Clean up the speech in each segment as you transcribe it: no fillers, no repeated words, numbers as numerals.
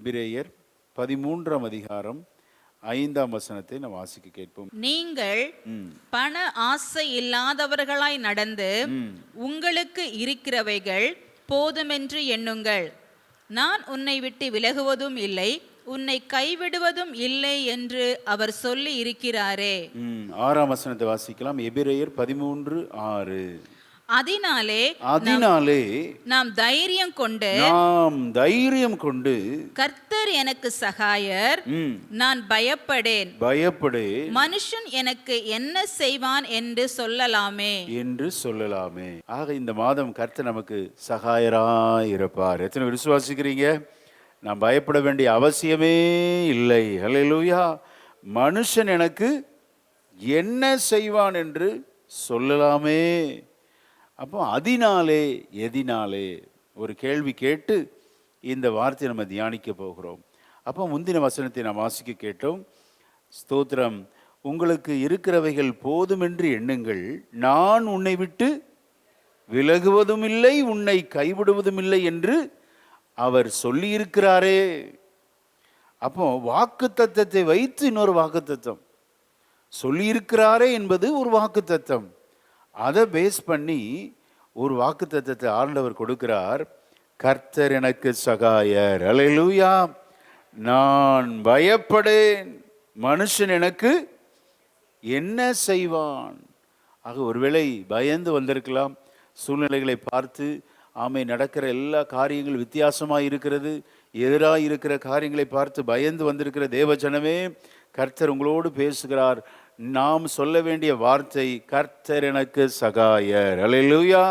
எபிரேயர் 13ஆம் அதிகாரம் 5ஆம் வசனத்தை நாம் வாசிக்க கேட்போம். நீங்கள் பண ஆசை இல்லாதவர்களாய் நடந்து உங்களுக்கு இருக்கிறவைகள் போதுமென்று எண்ணுங்கள். நான் உன்னை விட்டு விலகுவதும் இல்லை, உன்னை கைவிடுவதும் இல்லை என்று அவர் சொல்லி இருக்கிறாரே. 6ஆம் வசனத்தை வாசிக்கலாம். எபிரேயர் 13:6. அதனாலே நாம் தைரியம் கொண்டு கர்த்தர் எனக்கு சகாயர், நான் பயப்படேன். மனுஷன் எனக்கு என்ன செய்வான் என்று சொல்லலாமே. ஆக இந்த மாதம் கர்த்தர் நமக்கு சகாயராய் இருப்பார். எத்தனை விசுவாசிக்கிறீங்க? நான் பயப்பட வேண்டிய அவசியமே இல்லை. ஹல்லேலூயா. மனுஷன் எனக்கு என்ன செய்வான் என்று சொல்லலாமே. அப்போ எதினாலே ஒரு கேள்வி கேட்டு இந்த வார்த்தையை நம்ம தியானிக்க போகிறோம். அப்போ முந்தின வசனத்தை நாம் வாசிக்க கேட்டோம். ஸ்தோத்திரம். உங்களுக்கு இருக்கிறவைகள் போதுமென்று எண்ணுங்கள், நான் உன்னை விட்டு விலகுவதும் இல்லை, உன்னை கைவிடுவதும் இல்லை என்று அவர் சொல்லியிருக்கிறாரே. அப்போ வாக்குத்தத்தத்தை வைத்து இன்னொரு வாக்குத்தத்தம் சொல்லியிருக்கிறாரே என்பது ஒரு வாக்குத்தத்தம். அதை பேஸ் பண்ணி ஒரு வாக்குத்தத்தத்தை ஆண்டவர் கொடுக்கிறார். கர்த்தர் எனக்கு சகாயர். அல்லேலூயா. நான் பயப்படேன், மனுஷன் எனக்கு என்ன செய்வான். ஆக ஒருவேளை பயந்து வந்திருக்கலாம். சூழ்நிலைகளை பார்த்து நடக்கிற எல்லா காரியங்களும் வித்தியாசமாக இருக்கிறது, எதிராக இருக்கிற காரியங்களை பார்த்து பயந்து வந்திருக்கிற தேவஜனமே, கர்த்தர் உங்களோடு பேசுகிறார். நாம் சொல்ல வேண்டிய வார்த்தை, கர்த்தர் எனக்கு சகாயர். அல்லேலூயா.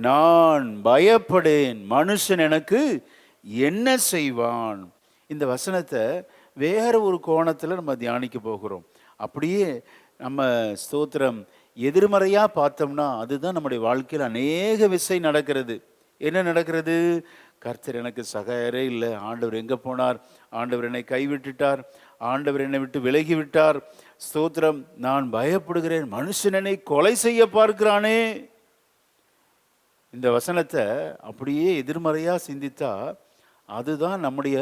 நான் பயப்படேன், மனுஷன் எனக்கு என்ன செய்வான். இந்த வசனத்தை வேற ஒரு கோணத்தில் நம்ம தியானிக்க போகிறோம். அப்படியே நம்ம ஸ்தோத்திரம் எதிர்மறையாக பார்த்தோம்னா அதுதான் நம்முடைய வாழ்க்கையில் அநேக விஷயம் நடக்கிறது. என்ன நடக்கிறது? கர்த்தர் எனக்கு சகாயரே இல்லை, ஆண்டவர் எங்கே போனார், ஆண்டவர் என்னை கைவிட்டுட்டார், ஆண்டவர் என்னை விட்டு விலகி விட்டார். ஸ்தோத்திரம். நான் பயப்படுகிறேன், மனுஷன் என்னை கொலை செய்ய பார்க்கிறானே. இந்த வசனத்தை அப்படியே எதிர்மறையாக சிந்தித்தா அதுதான் நம்முடைய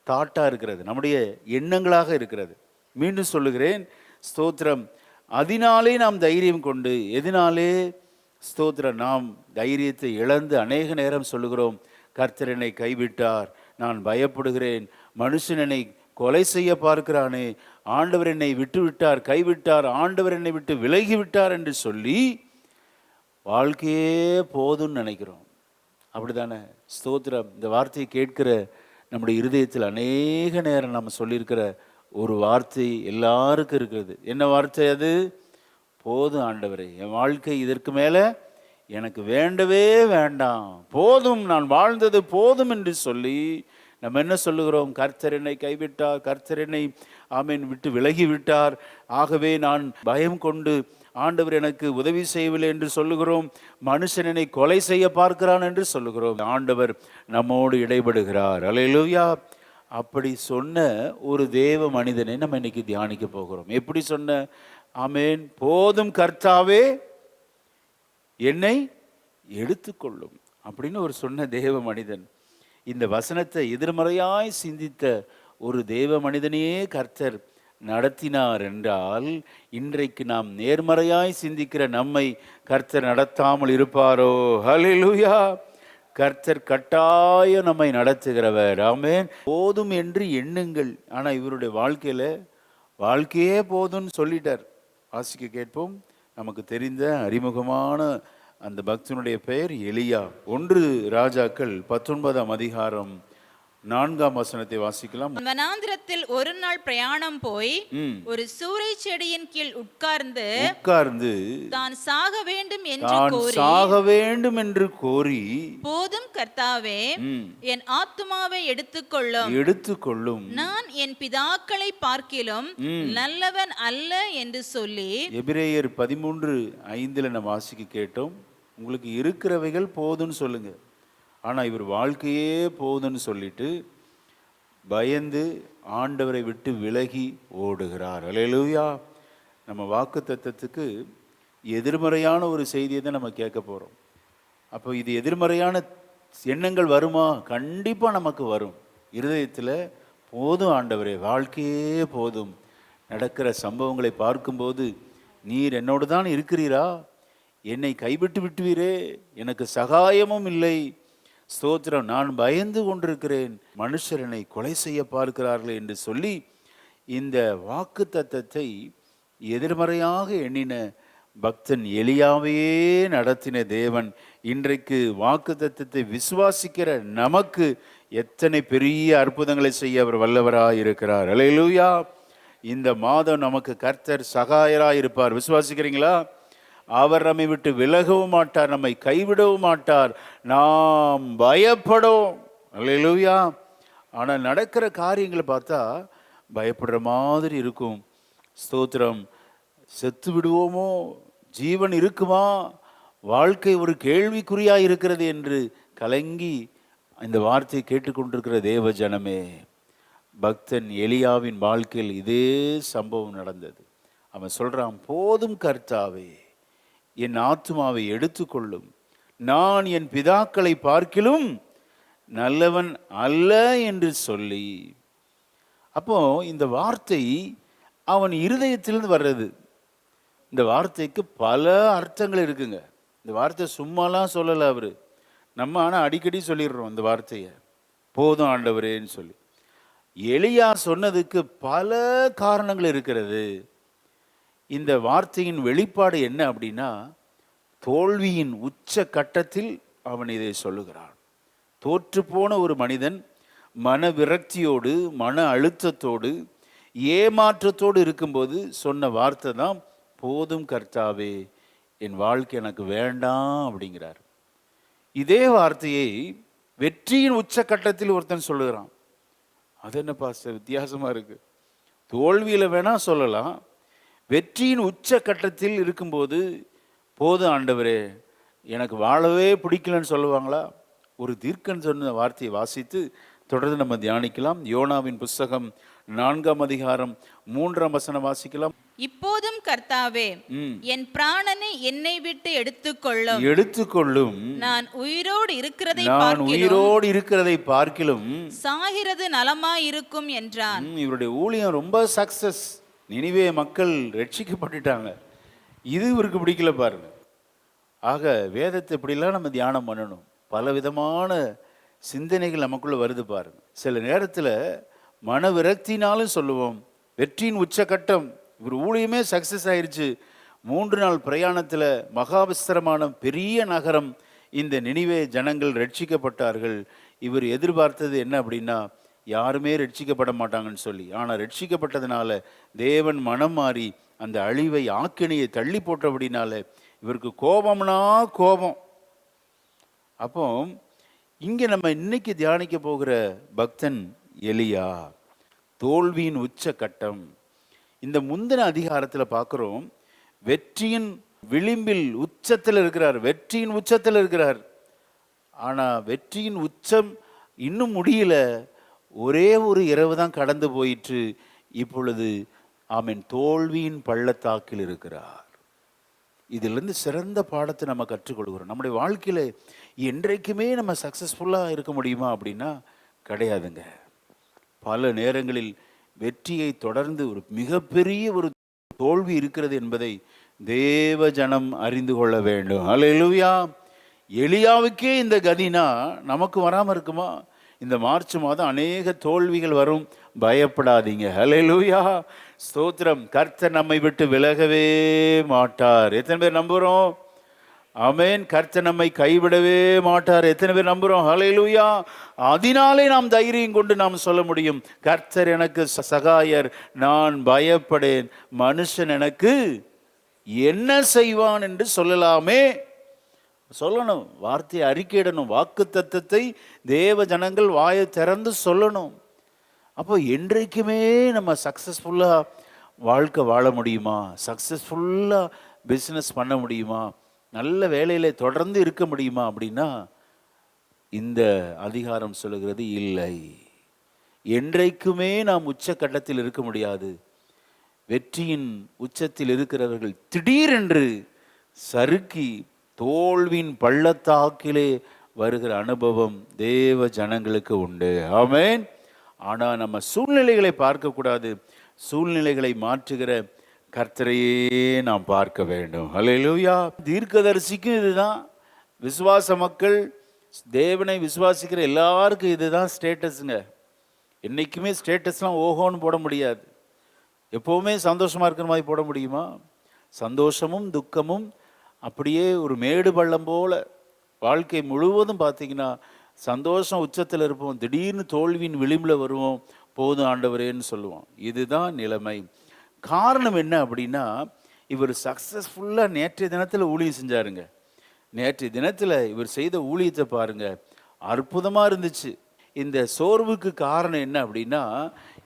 தாட்டாக இருக்கிறது, நம்முடைய எண்ணங்களாக இருக்கிறது. மீண்டும் சொல்லுகிறேன். ஸ்தோத்திரம். அதனாலே நாம் தைரியம் கொண்டு, எதனாலே? ஸ்தோத்திரம். நாம் தைரியத்தை இழந்து அநேக நேரம் சொல்லுகிறோம், கர்த்தர் என்னை கைவிட்டார், நான் பயப்படுகிறேன், மனுஷன் என்னை கொலை செய்ய பார்க்கிறானே, ஆண்டவர் என்னை விட்டு விட்டார், கைவிட்டார், ஆண்டவர் என்னை விட்டு விலகி விட்டார் என்று சொல்லி வாழ்க்கையே போதும்னு நினைக்கிறோம். அப்படிதானே? ஸ்தோத்திரம். இந்த வார்த்தையை கேட்கிற நம்முடைய இருதயத்தில் அநேக நேரம் நம்ம சொல்லியிருக்கிற ஒரு வார்த்தை எல்லாருக்கும் இருக்கிறது. என்ன வார்த்தை அது? போதும் ஆண்டவரே, என் வாழ்க்கை இதற்கு மேலே எனக்கு வேண்டவே வேண்டாம், போதும், நான் வாழ்ந்தது போதும் என்று சொல்லி நம்ம என்ன சொல்லுகிறோம்? கர்த்தர் என்னை கைவிட்டார், கர்த்தர் என்னை விட்டு விலகி விட்டார், ஆகவே நான் பயம் கொண்டு ஆண்டவர் எனக்கு உதவி செய்யவில்லை என்று சொல்லுகிறோம். மனுஷன் என்னை கொலை செய்ய பார்க்கிறான் என்று சொல்லுகிறோம். ஆண்டவர் நம்மோடு இடைபடுகிறார். அல்லேலூயா. அப்படி சொன்ன ஒரு தேவ மனிதனை நம்ம இன்னைக்கு தியானிக்க போகிறோம். எப்படி சொன்ன? போதும் கர்த்தாவே, என்னை எடுத்துக்கொள்ளும் அப்படின்னு ஒரு சொன்ன தேவ மனிதன். இந்த வசனத்தை எதிர்மறையாய் சிந்தித்த ஒரு தேவ மனிதனையே கர்த்தர் நடத்தினார் என்றால், இன்றைக்கு நாம் நேர்மறையாய் சிந்திக்கிற நம்மை கர்த்தர் நடத்தாமல் இருப்பாரோ? ஹல்லேலூயா. கர்த்தர் கட்டாயம் நம்மை நடத்துகிறவர். ஆமென். போதும் என்று எண்ணுங்கள். ஆனால் இவருடைய வாழ்க்கையே போதும்னு சொல்லிட்டார். வாசிக்க கேட்போம். நமக்கு தெரிந்த அறிமுகமான அந்த பக்தனுடைய பெயர் எலியா. 1 ராஜாக்கள் 19ஆம் அதிகாரம் 4ஆம் வசனத்தை வாசிக்கலாம். வனாந்திரத்தில் ஒரு நாள் பிரயாணம் போய் ஒரு சூரை செடியின் கீழ் உட்கார்ந்து தான் சாக வேண்டும் என்று கோரி போதும் கர்த்தாவே, என் ஆத்துமாவை எடுத்துக்கொள்ளும், நான் என் பிதாக்களை பார்க்கிலும் நல்லவன் அல்ல என்று சொல்லி. எபிரேயர் 13:5 நம்ம வாசிக்க கேட்டோம். உங்களுக்கு இருக்கிறவைகள் போதும்னு சொல்லுங்க. ஆனால் இவர் வாழ்க்கையே போதுன்னு சொல்லிட்டு பயந்து ஆண்டவரை விட்டு விலகி ஓடுகிறார். அல்லேலூயா. நம்ம வாக்கு தத்தத்துக்கு எதிர்மறையான ஒரு செய்தியை தான் நம்ம கேட்க போகிறோம். அப்போ இது எதிர்மறையான எண்ணங்கள் வருமா? கண்டிப்பாக நமக்கு வரும். இருதயத்தில் போதும் ஆண்டவரே, வாழ்க்கையே போதும். நடக்கிற சம்பவங்களை பார்க்கும்போது நீர் என்னோடு தான் இருக்கிறீரா, என்னை கைவிட்டு விட்டுவீரே, எனக்கு சகாயமும் இல்லை. ஸ்தோத்திரம், நான் பயந்து கொண்டிருக்கிறேன், மனுஷர் என்னை கொலை செய்ய பார்க்கிறார்கள் என்று சொல்லி இந்த வாக்கு தத்தத்தை எதிர்மறையாக எண்ணின பக்தன் எலியாவையே நடத்தின தேவன் இன்றைக்கு வாக்கு தத்தத்தை விசுவாசிக்கிற நமக்கு எத்தனை பெரிய அற்புதங்களை செய்ய அவர் வல்லவராய் இருக்கிறார். அல்லேலூயா. இந்த மாதம் நமக்கு கர்த்தர் சகாயராய் இருப்பார். விசுவாசிக்கிறீங்களா? அவர் நம்மை விட்டு விலகவும் மாட்டார், நம்மை கைவிடவும் மாட்டார், நாம் பயப்படும். அல்லேலூயா. ஆனால் நடக்கிற காரியங்களை பார்த்தா பயப்படுற மாதிரி இருக்கும். ஸ்தோத்திரம். செத்து விடுவோமோ, ஜீவன் இருக்குமா, வாழ்க்கை ஒரு கேள்விக்குறியாக இருக்கிறது என்று கலங்கி இந்த வார்த்தையை கேட்டுக்கொண்டிருக்கிற தேவ ஜனமே, பக்தன் எலியாவின் வாழ்க்கையில் இதே சம்பவம் நடந்தது. அவன் சொல்றான், போதும் கர்த்தாவே, என் ஆத்துமாவை எடுத்துக்கொள்ளும், நான் என் பிதாக்களை பார்க்கிலும் நல்லவன் அல்ல என்று சொல்லி. அப்போ இந்த வார்த்தை அவன் இருதயத்திலிருந்து வர்றது. இந்த வார்த்தைக்கு பல அர்த்தங்கள் இருக்குங்க. இந்த வார்த்தை சும்மாலாம் சொல்லலை அவர். நம்ம ஆனால் அடிக்கடி சொல்லிடுறோம் இந்த வார்த்தையை, போதும் ஆண்டவரேன்னு சொல்லி. எலியா சொன்னதுக்கு பல காரணங்கள் இருக்கிறது. இந்த வார்த்தையின் வெளிப்பாடு என்ன அப்படின்னா, தோல்வியின் உச்ச கட்டத்தில் அவன் இதை சொல்லுகிறான். தோற்று போன ஒரு மனிதன் மன விரக்தியோடு, மன அழுத்தத்தோடு, ஏமாற்றத்தோடு இருக்கும்போது சொன்ன வார்த்தை தான், போதும் கர்த்தாவே, என் வாழ்க்கை எனக்கு வேண்டாம் அப்படிங்கிறார். இதே வார்த்தையை வெற்றியின் உச்சக்கட்டத்தில் ஒருத்தன் சொல்லுகிறான். அது என்ன பாஸ்டர், வித்தியாசமா இருக்கு. தோல்வியில வேணா சொல்லலாம், வெற்றியின் உச்சக்கட்டத்தில் இருக்கும்போது போதும் ஆண்டவரே, எனக்கு வாழவே பிடிக்கலன்னு சொல்லுவாங்களா? ஒரு தீர்க்கன் சொன்ன வார்த்தையை வாசித்து தொடர்ந்து நம்ம தியானிக்கலாம். யோனாவின் புஸ்தகம் 4ஆம் அதிகாரம் 3ஆம் வசனம் வாசிக்கலாம். இப்போதும் கர்த்தாவே, என் பிராணனை என்னை விட்டு எடுத்துக்கொள்ளும், நான் உயிரோடு இருக்கிறதை பார்க்கிலும் சாகிறது நலமாயிருக்கும் என்றான். இவருடைய ஊழியம் ரொம்ப சக்சஸ். நினிவே மக்கள் ரட்சிக்கப்பட்டுட்டாங்க. இது இவருக்கு பிடிக்கல பாருங்க. ஆக வேதத்தை இப்படிலாம் நம்ம தியானம் பண்ணணும். பல விதமான சிந்தனைகள் நமக்குள்ள வருது பாருங்க. சில நேரத்தில் மன விரக்தினாலும் சொல்லுவோம். வெற்றியின் உச்சகட்டம், இவர் ஊழியமே சக்சஸ் ஆயிடுச்சு. 3 நாள் பிரயாணத்தில் மகாவிஸ்தரமான பெரிய நகரம், இந்த நினிவே ஜனங்கள் ரட்சிக்கப்பட்டார்கள். இவர் எதிர்பார்த்தது என்ன அப்படின்னா, யாருமே ரட்சிக்கப்பட மாட்டாங்கன்னு சொல்லி. ஆனால் ரட்சிக்கப்பட்டதுனால தேவன் மனம் மாறி அந்த அழிவை, ஆக்கினையை தள்ளி போட்டபடினால இவருக்கு கோபம்னா கோபம். அப்போ இங்கே நம்ம இன்னைக்கு தியானிக்க போகிற பக்தன் எலியா, தோல்வியின் உச்ச கட்டம். இந்த முந்தின அதிகாரத்தில் பார்க்குறோம், வெற்றியின் விளிம்பில் உச்சத்தில் இருக்கிறார், வெற்றியின் உச்சத்தில் இருக்கிறார். ஆனால் வெற்றியின் உச்சம் இன்னும் முடியல. ஒரே ஒரு இரவு தான் கடந்து போயிற்று. இப்பொழுது ஆமென், தோல்வியின் பள்ளத்தாக்கில் இருக்கிறார். இதிலிருந்து சிறந்த பாடத்தை நம்ம கற்றுக்கொள்கிறோம். நம்முடைய வாழ்க்கையில் என்றைக்குமே நம்ம சக்ஸஸ்ஃபுல்லாக இருக்க முடியுமா அப்படின்னா கிடையாதுங்க. பல நேரங்களில் வெற்றியை தொடர்ந்து ஒரு மிகப்பெரிய ஒரு தோல்வி இருக்கிறது என்பதை தேவ ஜனம் அறிந்து கொள்ள வேண்டும். அல்லேலூயா. எலியாவுக்கே இந்த கதினா நமக்கு வராமல் இருக்குமா? இந்த மார்ச் மாதம் அநேக தோல்விகள் வரும், பயப்படாதீங்க. அல்லேலூயா. ஸ்தோத்திரம். கர்த்தர் நம்மை விட்டு விலகவே மாட்டார். எத்தனை பேர் நம்புகிறோம்? ஆமென். கர்த்தர் நம்மை கைவிடவே மாட்டார். எத்தனை பேர் நம்புகிறோம்? அல்லேலூயா. அதனாலே நாம் தைரியம் கொண்டு நாம் சொல்ல முடியும், கர்த்தர் எனக்கு சகாயர், நான் பயப்படேன், மனுஷன் எனக்கு என்ன செய்வான் என்று சொல்லலாமே. சொல்லணும், வார்த்தையை அறிக்கையிடணும், வாக்கு தத்தத்தை தேவ ஜனங்கள் வாயை திறந்து சொல்லணும். அப்போ என்றைக்குமே நம்ம சக்ஸஸ்ஃபுல்லாக வாழ்க்கை வாழ முடியுமா? சக்ஸஸ்ஃபுல்லாக பிஸ்னஸ் பண்ண முடியுமா? நல்ல வேலையில் தொடர்ந்து இருக்க முடியுமா அப்படின்னா இந்த அதிகாரம் சொல்லுகிறது இல்லை. என்றைக்குமே நாம் உச்சக்கட்டத்தில் இருக்க முடியாது. வெற்றியின் உச்சத்தில் இருக்கிறவர்கள் திடீரென்று சறுக்கி தோல்வியின் பள்ளத்தாக்கிலே வருகிற அனுபவம் தேவ ஜனங்களுக்கு உண்டு. ஆமென். ஆனால் நம்ம சூழ்நிலைகளை பார்க்கக்கூடாது. சூழ்நிலைகளை மாற்றுகிற கர்த்தரையே நாம் பார்க்க வேண்டும். ஹல்லேலூயா. தீர்க்கதரிசிக்கும் இதுதான், விசுவாச மக்கள் தேவனை விசுவாசிக்கிற எல்லாருக்கும் இதுதான் ஸ்டேட்டஸுங்க. என்றைக்குமே ஸ்டேட்டஸ்லாம் ஓஹோன்னு போட முடியாது. எப்போவுமே சந்தோஷமாக இருக்கிற மாதிரி போட முடியுமா? சந்தோஷமும் துக்கமும் அப்படியே ஒரு மேடு பள்ளம் போல் வாழ்க்கை முழுவதும் பார்த்தீங்கன்னா, சந்தோஷம் உச்சத்தில் இருப்போம், திடீர்னு தோல்வியின் விளிம்பில் வருவோம், போதும் ஆண்டவரேன்னு சொல்லுவோம். இதுதான் நிலைமை. காரணம் என்ன அப்படின்னா, இவர் சக்ஸஸ்ஃபுல்லாக நேற்றைய தினத்தில் ஊழியம் செஞ்சாருங்க. நேற்றைய தினத்தில் இவர் செய்த ஊழியத்தை பாருங்க, அற்புதமாக இருந்துச்சு. இந்த சோர்வுக்கு காரணம் என்ன அப்படின்னா,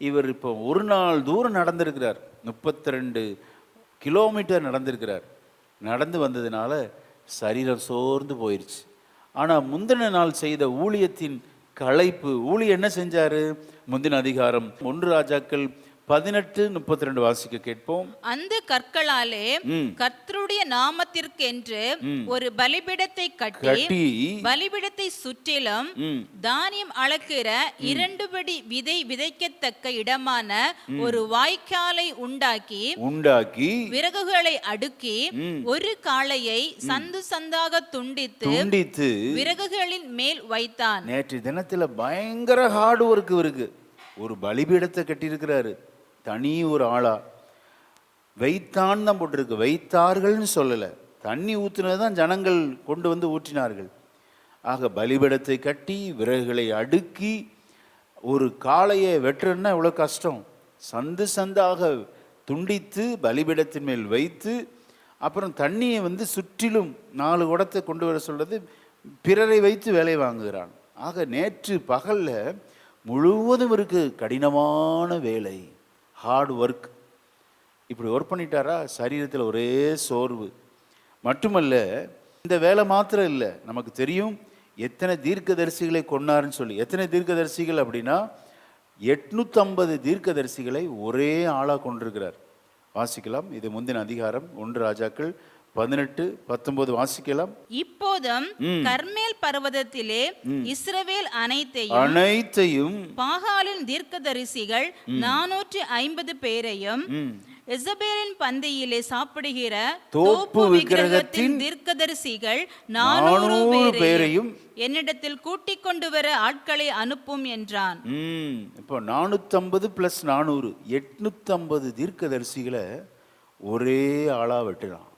இவர் இப்போ ஒரு நாள் தூரம் நடந்திருக்கிறார், 32 கிலோமீட்டர் நடந்திருக்கிறார். நடந்து வந்ததுனால சரீரம் சோர்ந்து போயிடுச்சு. ஆனால் முந்தின நாள் செய்த ஊழியத்தின் களைப்பு, ஊழியம் என்ன செஞ்சாரு? முந்தின அதிகாரம் 1 ராஜாக்கள் 18:32 வாசிக்க கேட்போம். அந்த கற்களாலே கர்த்தருடைய நாமத்திற்கென்று ஒரு பலிபீடத்தை கட்டி பலிபீடத்தை சுற்றிலும் தானியம் அளக்கிற 2 படி விதை விதைக்கத்தக்க இடமான ஒரு வாய்க்காலை உண்டாக்கி விறகுகளை அடுக்கி ஒரு காளையை சந்து சந்தாக துண்டித்து விறகுகளின் மேல் வைத்தான். நேற்று தினத்துல பயங்கர ஹார்ட் ஒர்க் இருக்கு. ஒரு பலிபீடத்தை கட்டியிருக்கிறாரு, தனி ஒரு ஆளா. வைத்தான் தான் போட்டிருக்கு, வைத்தார்கள்னு சொல்லலை. தண்ணி ஊற்றுனது தான் ஜனங்கள் கொண்டு வந்து ஊற்றினார்கள். ஆக பலிபீடத்தை கட்டி விறகுகளை அடுக்கி ஒரு காளையை வெட்டுறதுன்னா எவ்வளோ கஷ்டம். சந்து சந்தாக துண்டித்து பலிபீடத்தின் மேல் வைத்து, அப்புறம் தண்ணியை வந்து சுற்றிலும் 4 குடத்தை கொண்டு வர சொல்றது, பிறரை வைத்து வேலை வாங்குகிறான். ஆக நேற்று பகலில் முழுவதும் இருக்கு கடினமான வேலை, ஹார்ட் ஒர்க். இப்படி ஒர்க் பண்ணிட்டாரா, சரீரத்தில் ஒரே சோர்வு. மட்டுமல்ல, இந்த வேலை மாத்திரம் இல்லை, நமக்கு தெரியும் எத்தனை தீர்க்கதரிசிகளை கொன்னாருன்னு சொல்லி. எத்தனை தீர்க்கதரிசிகள் அப்படின்னா 850 தீர்க்கதரிசிகளை ஒரே ஆளாக கொண்டிருக்கிறார். வாசிக்கலாம், இது முந்தின அதிகாரம் 1 ராஜாக்கள் 18-19 வாசிக்கலாம். இப்போதும் கர்மேல் பர்வதத்திலே இஸ்ரவேல் அனைத்தையும் பாகாலின் தீர்க்கதரிசிகள் 450 பேரையும் எசபேலின் பந்தியிலே சாப்பிடுகிற தோப்பு விக்கிரகத்தின் தீர்க்கதரிசிகள் 400 பேரையும் என்னிடத்தில் கூட்டிக் கொண்டு வர ஆட்களை அனுப்பும் என்றான். இப்போ 450 + 400 850 தீர்க்கதரிசிகளை ஒரே ஆளா வெட்டுறான்.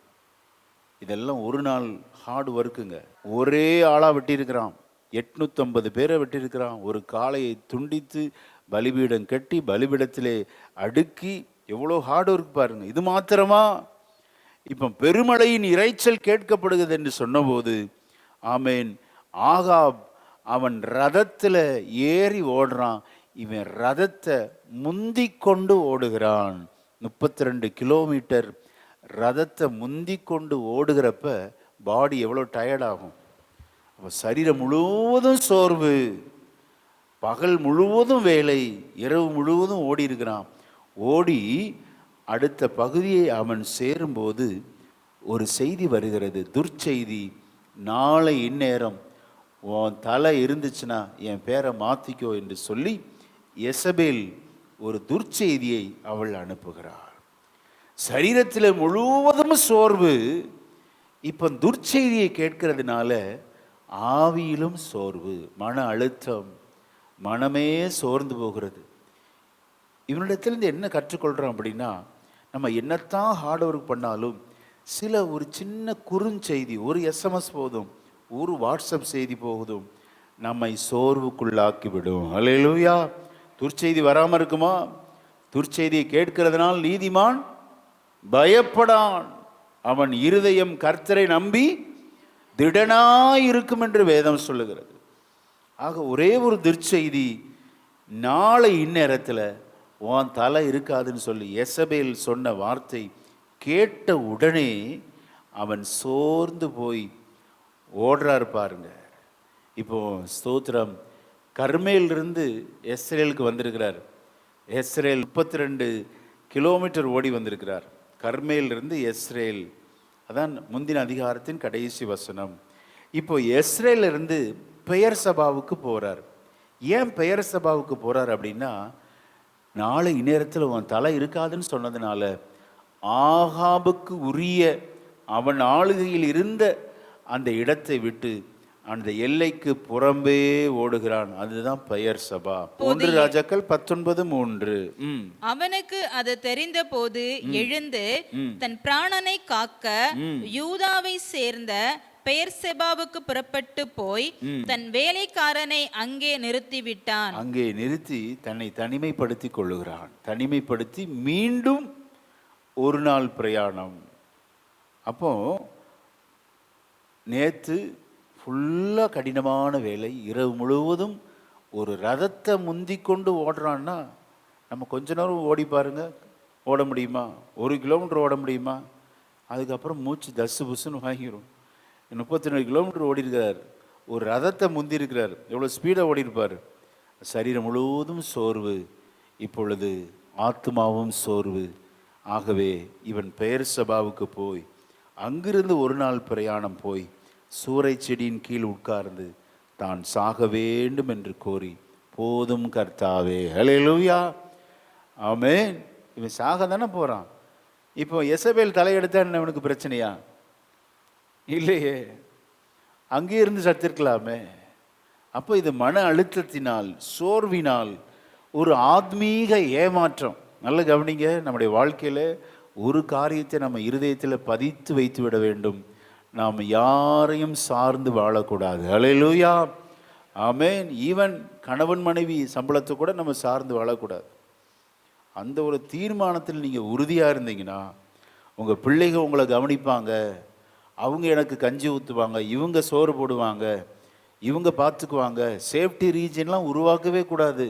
இதெல்லாம் ஒரு நாள் ஹார்ட் ஒர்க்குங்க. ஒரே ஆளா வெட்டியிருக்கிறான், 850 பேரை வெட்டியிருக்கிறான். ஒரு காளையை துண்டித்து பலிபீடம் கட்டி பலிபீடத்திலே அடுக்கி, எவ்வளோ ஹார்ட் ஒர்க் பாருங்க. இது மாத்திரமா? இப்போ பெருமழையின் இறைச்சல் கேட்கப்படுகிறது என்று சொன்னபோது, ஆமேன், ஆகாப் அவன் ரதத்தில் ஏறி ஓடுறான். இவன் ரதத்தை முந்தி கொண்டு ஓடுகிறான். 32 கிலோமீட்டர் ரதத்தை முந்தி கொண்டு ஓடுகிறப்ப பாடி எவ்வளோ டயர்டாகும். அப்போ சரீரம் முழுவதும் சோர்வு, பகல் முழுவதும் வேலை, இரவு முழுவதும் ஓடி இருக்கிறான். ஓடி அடுத்த பகுதியை அவன் சேரும்போது ஒரு செய்தி வருகிறது, துர்ச்செய்தி. நாளை இந்நேரம் உன் தலை இருந்துச்சுன்னா என் பேரை மாற்றிக்கோ என்று சொல்லி எசபேல் ஒரு துர்ச்செய்தியை அவள் அனுப்புகிறாள். சரீரத்தில் முழுவதும் சோர்வு. இப்போ துர்ச்செய்தியை கேட்கறதுனால ஆவியிலும் சோர்வு, மன அழுத்தம், மனமே சோர்ந்து போகிறது. இவனிடத்திலிருந்து என்ன கற்றுக்கொள்கிறோம் அப்படின்னா, நம்ம என்னத்தான் ஹார்ட் ஒர்க் பண்ணாலும் சில ஒரு சின்ன குறுஞ்செய்தி, ஒரு SMS போதும், ஒரு வாட்ஸ்அப் செய்தி போதும், நம்மை சோர்வுக்குள்ளாக்கி விடும். அல்லேலூயா. துர்ச்செய்தி வராமல் இருக்குமா? துர்ச்செய்தியை கேட்கிறதுனால் நீதிமான் பயப்படான், அவன் இருதயம் கர்த்தரை நம்பி திடனாயிருக்கும் என்று வேதம் சொல்லுகிறது. ஆக ஒரே ஒரு துர்ச்செய்தி, நாளை இந்நேரத்தில் உன் தலை இருக்காதுன்னு சொல்லி எசபேல் சொன்ன வார்த்தை கேட்ட உடனே அவன் சோர்ந்து போய் ஓடுறாரு பாருங்க. இப்போ ஸ்தோத்திரம், கர்மேலிருந்து எஸ்ரேலுக்கு வந்திருக்கிறார். எஸ்ரேல் 32 கிலோமீட்டர் ஓடி வந்திருக்கிறார். கர்மேலிருந்து எஸ்ரேல், அதான் முந்தின அதிகாரத்தின் கடைசி வசனம். இப்போ எஸ்ரேலிருந்து பெயர் சபாவுக்கு போகிறார். ஏன் பெயர் சபாவுக்கு போறார் அப்படின்னா, நாளை இந்நேரத்தில் உன் தலை இருக்காதுன்னு சொன்னதுனால ஆகாபுக்கு உரிய அவன் ஆளுகையில் இருந்த அந்த இடத்தை விட்டு அந்த எல்லைக்கு புறம்பே ஓடுகிறான். அதுதான் பெயர் சபா. 1 ராஜாக்கள் 19:3. அவனுக்கு அது தெரிந்த போது எழுந்து தன் பிராணனை காக்க யூதாவை சேர்ந்த பெயர்செபாவுக்கு புறப்பட்டு போய் தன் வேலைக்காரனை அங்கே நிறுத்திவிட்டான். அங்கே நிறுத்தி தன்னை தனிமைப்படுத்தி கொள்ளுகிறான். தனிமைப்படுத்தி மீண்டும் ஒரு நாள் பிரயாணம். அப்போ நேற்று ஃபுல்லாக கடினமான வேலை, இரவு முழுவதும் ஒரு ரதத்தை முந்தி கொண்டு ஓடுறான்னா நம்ம கொஞ்ச நேரம் ஓடி பாருங்க, ஓட முடியுமா? 1 கிலோமீட்டர் ஓட முடியுமா? அதுக்கப்புறம் மூச்சு தசு புசுன்னு வாங்கிடும். 32 கிலோமீட்டர் ஓடி இருக்கிறார், ஒரு ரதத்தை முந்தி இருக்கிறார், எவ்வளோ ஸ்பீடாக ஓடி இருப்பார். சரீரம் முழுவதும் சோர்வு, இப்பொழுது ஆத்மாவும் சோர்வு. ஆகவே இவன் பெயர் சபாவுக்கு போய் அங்கிருந்து ஒரு நாள் பிரயாணம் போய் சூரை செடியின் கீழ் உட்கார்ந்து தான் சாக வேண்டும் என்று கோரி, போதும் கர்த்தாவே, ஹல்லேலூயா, ஆமென். இவன் சாக தானே போகிறான். இப்போ எசபேல் தலையெடுத்தா என்ன அவனுக்கு பிரச்சனையா? இல்லையே, அங்கே இருந்து சத்திருக்கலாமே. அப்போ இது மன அழுத்தத்தினால், சோர்வினால், ஒரு ஆத்மீக ஏமாற்றம். நல்ல கவனிங்க, நம்முடைய வாழ்க்கையில் ஒரு காரியத்தை நம்ம இருதயத்தில் பதித்து வைத்து விட வேண்டும். நாம் யாரையும் சார்ந்து வாழக்கூடாது. ஹல்லேலூயா, ஆமென். ஈவன் கணவன் மனைவி சம்பளத்தை கூட நம்ம சார்ந்து வாழக்கூடாது. அந்த ஒரு தீர்மானத்தில் நீங்கள் உறுதியாக இருந்தீங்கன்னா உங்கள் பிள்ளைகள் உங்களை கவனிப்பாங்க. அவங்க எனக்கு கஞ்சி ஊற்றுவாங்க, இவங்க சோறு போடுவாங்க, இவங்க பார்த்துக்குவாங்க. சேஃப்டி ரீஜன்லாம் உருவாக்கவே கூடாது.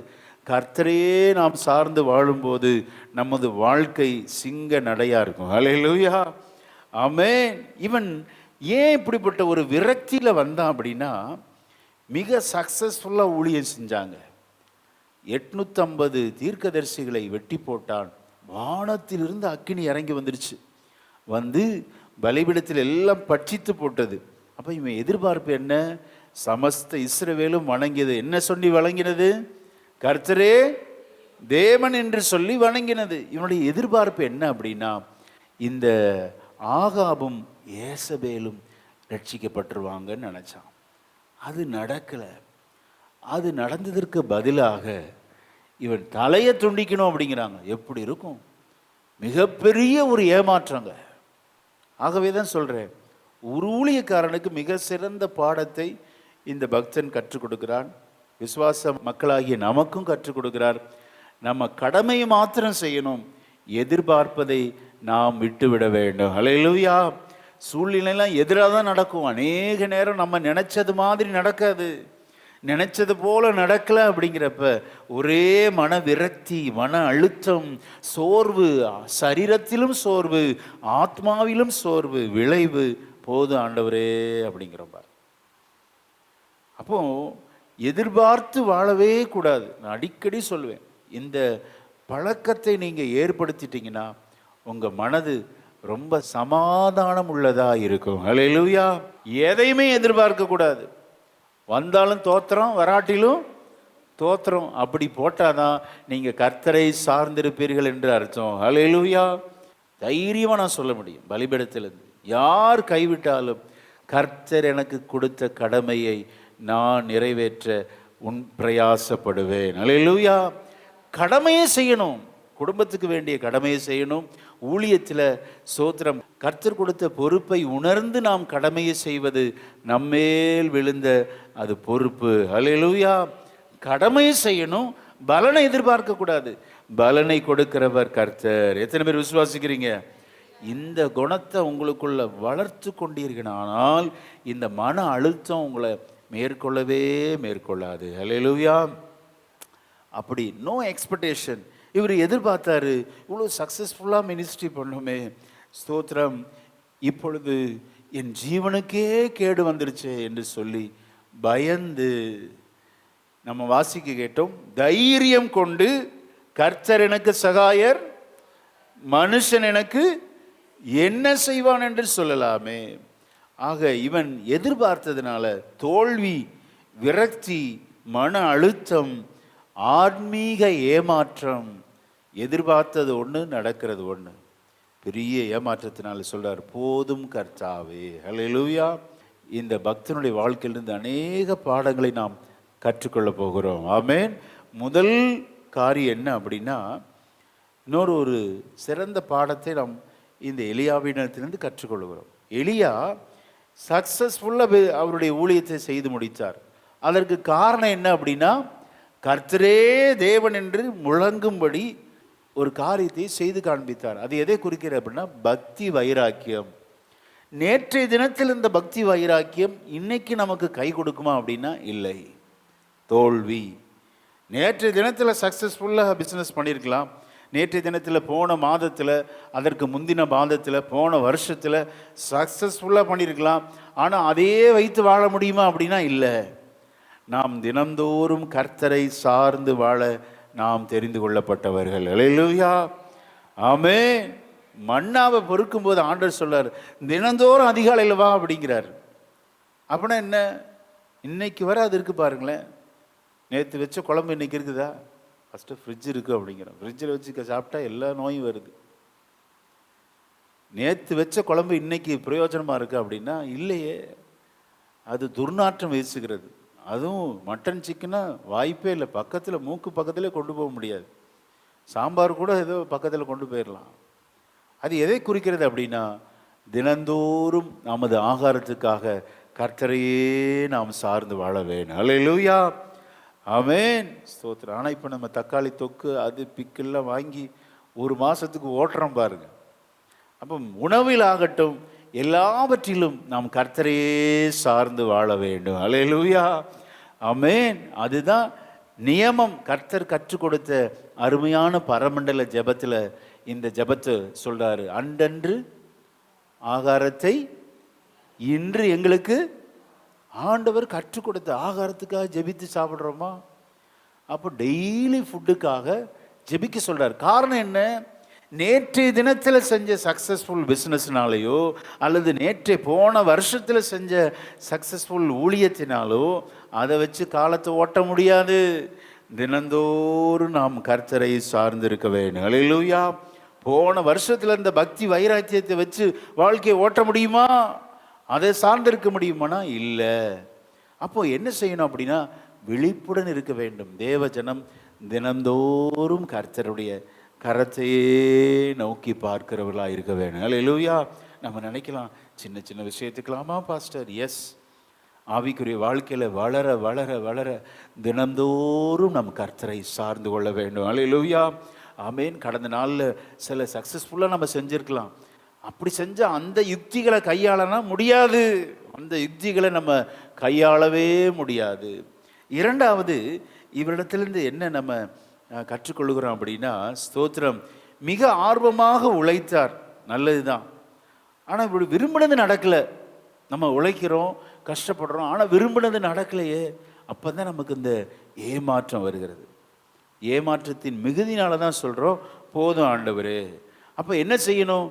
கர்த்தரையே நாம் சார்ந்து வாழும்போது நமது வாழ்க்கை சிங்க நடையாக இருக்கும். ஹல்லேலூயா, ஆமென். இவன் ஏன் இப்படிப்பட்ட ஒரு விரக்தியில் வந்தான் அப்படின்னா, மிக சக்ஸஸ்ஃபுல்லாக ஊழியம் செஞ்சாங்க. 850 தீர்க்கதரிசிகளை வெட்டி போட்டான். வானத்திலிருந்து அக்கினி இறங்கி வந்துருச்சு, வந்து பலிபீடத்தில் எல்லாம் பட்சித்து போட்டது. அப்போ இவன் எதிர்பார்ப்பு என்ன? சமஸ்த இஸ்ரவேலும் வணங்கியது. என்ன சொல்லி வணங்கினது? கர்த்தரே தேவன் என்று சொல்லி வணங்கினது. இவனுடைய எதிர்பார்ப்பு என்ன அப்படின்னா, இந்த ஆகாபும் ஏசபேலும் ரட்சிக்கப்பட்டுருவாங்கன்னு நினச்சான். அது நடக்கலை. அது நடந்ததற்கு பதிலாக இவன் தலையை துண்டிக்கணும் அப்படிங்கிறாங்க. எப்படி இருக்கும்? மிகப்பெரிய ஒரு ஏமாற்றங்க. ஆகவே தான் சொல்கிறேன், ஒரு ஊழியக்காரனுக்கு மிக சிறந்த பாடத்தை இந்த பக்தன் கற்றுக் கொடுக்கிறான். விசுவாச மக்களாகிய நமக்கும் கற்றுக் கொடுக்கிறார். நம்ம கடமையை மாத்திரம் செய்யணும், எதிர்பார்ப்பதை நாம் விட்டுவிட வேண்டும். ஹல்லேலூயா. சூழ்நிலையெல்லாம் எதிராக தான் நடக்கும். அநேக நேரம் நம்ம நினைச்சது மாதிரி நடக்காது, நினைச்சது போல நடக்கல. அப்படிங்கிறப்ப ஒரே மன விரக்தி, மன அழுத்தம், சோர்வு, சரீரத்திலும் சோர்வு, ஆத்மாவிலும் சோர்வு, விளைவு போது ஆண்டவரே அப்படிங்கிறப்ப. அப்போ எதிர்பார்த்து வாழவே கூடாது. நான் அடிக்கடி சொல்லுவேன், இந்த பழக்கத்தை நீங்கள் ஏற்படுத்திட்டீங்கன்னா உங்கள் மனது ரொம்ப சமாதானம் உள்ளதாக இருக்கும். ஹல்லேலூயா. எதையுமே எதிர்பார்க்க கூடாது. வந்தாலும் தோத்திரம், வராட்டிலும் தோத்திரம். அப்படி போட்டாதான் நீங்கள் கர்த்தரை சார்ந்திருப்பீர்கள் என்று அர்த்தம். ஹல்லேலூயா. தைரியமாக நான் சொல்ல முடியும், பலிபீடத்திலிருந்து யார் கைவிட்டாலும் கர்த்தர் எனக்கு கொடுத்த கடமையை நான் நிறைவேற்ற பிரயாசப்படுவேன். ஹல்லேலூயா. கடமையை செய்யணும், குடும்பத்துக்கு வேண்டிய கடமையை செய்யணும். ஊழியத்தில் சோத்திரம், கர்த்தர் கொடுத்த பொறுப்பை உணர்ந்து நாம் கடமையை செய்வது நம்மேல் விழுந்த அது பொறுப்பு. ஹல்லேலூயா. கடமையை செய்யணும், பலனை எதிர்பார்க்க கூடாது. பலனை கொடுக்கிறவர் கர்த்தர். எத்தனை பேர் விசுவாசிக்கிறீங்க? இந்த குணத்தை உங்களுக்குள்ள வளர்த்து கொண்டீர்களானால் இந்த மன அழுத்தம் உங்களை மேற்கொள்ளவே மேற்கொள்ளாது. ஹல்லேலூயா. அப்படி நோ எக்ஸ்பெக்டேஷன். இவர் எதிர்பார்த்தாரு, இவ்வளோ சக்ஸஸ்ஃபுல்லாக மினிஸ்ட்ரி பண்ணுமே, ஸ்தோத்திரம், இப்பொழுது என் ஜீவனுக்கே கேடு வந்துருச்சு என்று சொல்லி பயந்து, நம்ம வாசிக்க கேட்டோம், தைரியம் கொண்டு கர்த்தர் எனக்கு சகாயர், மனுஷன் எனக்கு என்ன செய்வான் என்று சொல்லலாமே. ஆக இவன் எதிர்பார்த்ததுனால தோல்வி, விரக்தி, மன அழுத்தம், ஆன்மீக ஏமாற்றம். எதிர்பார்த்தது ஒன்று, நடக்கிறது ஒன்று. பெரிய ஏமாற்றத்தினால சொல்றார், போதும் கர்த்தாவே. ஹல்லேலூயா. இந்த பக்தனுடைய வாழ்க்கையிலிருந்து அநேக பாடங்களை நாம் கற்றுக்கொள்ள போகிறோம். ஆமென். முதல் காரியம் என்ன அப்படின்னா, ஒரு சிறந்த பாடத்தை நாம் இந்த எலியாவிடத்திலிருந்து கற்றுக்கொள்கிறோம். எலியா சக்சஸ்ஃபுல்லாக அவருடைய ஊழியத்தை செய்து முடித்தார். அதற்கு காரணம் என்ன அப்படின்னா, கர்த்தரே தேவன் என்று முழங்கும்படி ஒரு காரியத்தை செய்து காண்பித்தார். அது எதை குறிக்கிறது அப்படின்னா, பக்தி வைராக்கியம். நேற்றைய தினத்தில் இந்த பக்தி வைராக்கியம் இன்னைக்கு நமக்கு கை கொடுக்குமா அப்படின்னா இல்லை, தோல்வி. நேற்றைய தினத்தில் சக்ஸஸ்ஃபுல்லாக பிஸ்னஸ் பண்ணியிருக்கலாம், நேற்றைய தினத்தில், போன மாதத்தில், அதற்கு முந்தின மாதத்தில், போன வருஷத்தில் சக்ஸஸ்ஃபுல்லாக பண்ணியிருக்கலாம். ஆனால் அதையே வைத்து வாழ முடியுமா அப்படின்னா இல்லை. நாம் தினந்தோறும் கர்த்தரை சார்ந்து வாழ நாம் தெரிந்து கொள்ளப்பட்டவர்கள். அல்லேலூயா. ஆமென். மன்னாவை பொறுக்கும்போது ஆண்டவர் சொல்றார், தினந்தோறும் அதிகாலையில் வா அப்படிங்கிறார். அப்படின்னா என்ன? இன்னைக்கு வர அது இருக்கு பாருங்களேன். நேற்று வச்ச குழம்பு இன்னைக்கு இருக்குதா? ஃபஸ்ட்டு ஃப்ரிட்ஜ் இருக்குது அப்படிங்கிறோம். ஃப்ரிட்ஜில் வச்சு சாப்பிட்டா எல்லா நோயும் வருது. நேற்று வச்ச குழம்பு இன்னைக்கு பிரயோஜனமாக இருக்குது அப்படின்னா இல்லையே, அது துர்நாற்றம் வீசுகிறது. அதுவும் மட்டன் சிக்கனா வாய்ப்பே இல்லை. பக்கத்தில், மூக்கு பக்கத்திலே கொண்டு போக முடியாது. சாம்பார் கூட ஏதோ பக்கத்தில் கொண்டு போயிடலாம். அது எதை குறிக்கிறது அப்படின்னா, தினந்தோறும் நமது ஆகாரத்துக்காக கர்த்தரையே நாம் சார்ந்து வாழ வேணும். அல்லேலூயா. ஆமென். ஸ்தோத்திரம். ஆனால் இப்போ நம்ம தக்காளி தொக்கு, அது பிக்கெல்லாம் வாங்கி ஒரு மாதத்துக்கு ஓட்டுறோம் பாருங்க. அப்போ உணவில் ஆகட்டும், எல்லாவற்றிலும் நாம் கர்த்தரையே சார்ந்து வாழ வேண்டும். அல்லேலூயா. ஆமென். அதுதான் நியமம். கர்த்தர் கற்றுக் கொடுத்த அருமையான பரமண்டல ஜெபத்தில் இந்த ஜெபத்தை சொல்றாரு, அன்றன்று ஆகாரத்தை இன்று எங்களுக்கு. ஆண்டவர் கற்றுக் கொடுத்த ஆகாரத்துக்காக ஜெபித்து சாப்பிட்றோமா? அப்போ டெய்லி ஃபுட்டுக்காக ஜெபிக்க சொல்றாரு. காரணம் என்ன? நேற்றைய தினத்தில் செஞ்ச சக்ஸஸ்ஃபுல் பிஸ்னஸ்னாலேயோ அல்லது நேற்றைய போன வருஷத்தில் செஞ்ச சக்ஸஸ்ஃபுல் ஊழியத்தினாலோ அதை வச்சு காலத்தை ஓட்ட முடியாது. தினந்தோறும் நாம் கர்த்தரை சார்ந்திருக்க வேண்டும். அல்லேலூயா. போன வருஷத்தில் இருந்த பக்தி வைராக்கியத்தை வச்சு வாழ்க்கையை ஓட்ட முடியுமா? அதை சார்ந்திருக்க முடியுமானா இல்லை. அப்போ என்ன செய்யணும் அப்படின்னா, விழிப்புடன் இருக்க வேண்டும். தேவ ஜனம் தினந்தோறும் கர்த்தருடைய கரத்தையே நோக்கி பார்க்கிறவர்களாக இருக்க வேண்டும். அல்லேலூயா. நம்ம நினைக்கலாம், சின்ன சின்ன விஷயத்துக்கலாமா பாஸ்டர்? எஸ். ஆவிக்குரிய வாழ்க்கையில் வளர வளர வளர தினந்தோறும் நம் கர்த்தரை சார்ந்து கொள்ள வேண்டும். அல்லேலூயா. ஆமென். கடந்த நாளில் சில சக்ஸஸ்ஃபுல்லாக நம்ம செஞ்சுருக்கலாம். அப்படி செஞ்சால் அந்த யுக்திகளை கையாளனா முடியாது. அந்த யுக்திகளை நம்ம கையாளவே முடியாது. இரண்டாவது, இவரிடத்திலிருந்து என்ன நம்ம கற்றுக்கொள்கிறோம் அப்படின்னா, ஸ்தோத்திரம், மிக ஆர்வமாக உழைத்தார். நல்லது தான். ஆனால் இப்படி விரும்பினது நடக்கலை. நம்ம உழைக்கிறோம், கஷ்டப்படுறோம், ஆனால் விரும்பினது நடக்கலையே. அப்போ தான் நமக்கு இந்த ஏமாற்றம் வருகிறது. ஏமாற்றத்தின் மிகுதினால தான் சொல்கிறோம், போதும் ஆண்டவரே. அப்போ என்ன செய்யணும்?